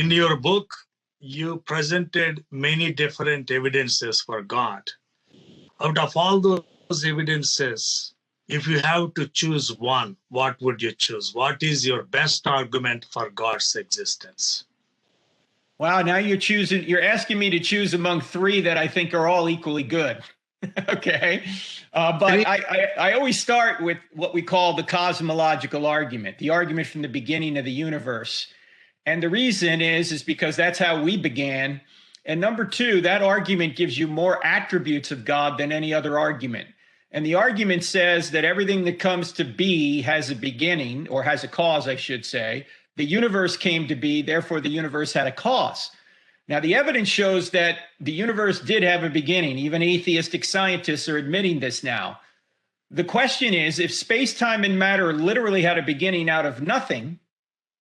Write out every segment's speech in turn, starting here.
In your book, you presented many different evidences for God. Out of all those evidences, if you have to choose one, what would you choose? What is your best argument for God's existence? Wow, now you're asking me to choose among three that I think are all equally good. Okay. But I always start with what we call the cosmological argument, the argument from the beginning of the universe. And the reason is because that's how we began. And number two, that argument gives you more attributes of God than any other argument. And the argument says that everything that comes to be has a beginning, or has a cause, I should say. The universe came to be, therefore the universe had a cause. Now, the evidence shows that the universe did have a beginning. Even atheistic scientists are admitting this now. The question is, if space-time and matter literally had a beginning out of nothing,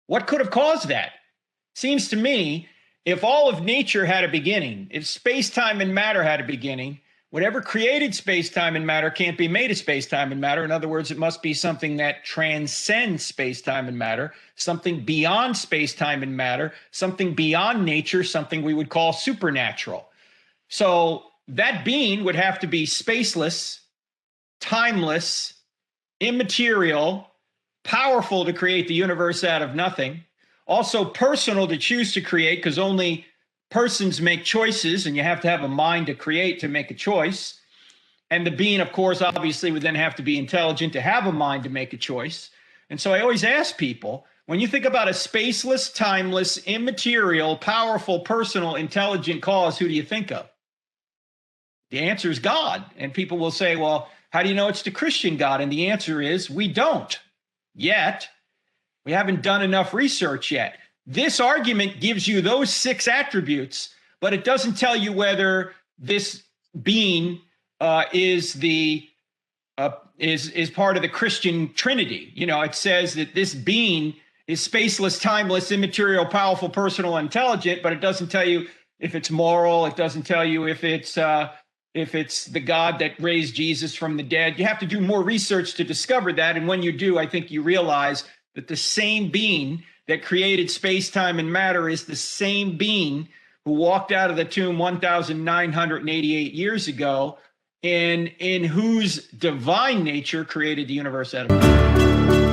what could have caused that? Seems to me, if all of nature had a beginning, if space-time and matter had a beginning, whatever created space-time and matter can't be made of space-time and matter. In other words, it must be something that transcends space-time and matter, something beyond space-time and matter, something beyond nature, something we would call supernatural. So that being would have to be spaceless, timeless, immaterial, powerful to create the universe out of nothing, also personal to choose to create, because only persons make choices, and you have to have a mind to create to make a choice. And the being, of course, obviously would then have to be intelligent to have a mind to make a choice. And so I always ask people, when you think about a spaceless, timeless, immaterial, powerful, personal, intelligent cause, who do you think of? The answer is God. And people will say, well, how do you know it's the Christian God? And the answer is we don't yet. We haven't done enough research yet. This argument gives you those 6 attributes, but it doesn't tell you whether this being is part of the Christian Trinity. You know, it says that this being is spaceless, timeless, immaterial, powerful, personal, intelligent, but it doesn't tell you if it's moral. It doesn't tell you if it's the God that raised Jesus from the dead. You have to do more research to discover that. And when you do, I think you realize that the same being that created space, time, and matter is the same being who walked out of the tomb 1,988 years ago, and in whose divine nature created the universe out of nothing.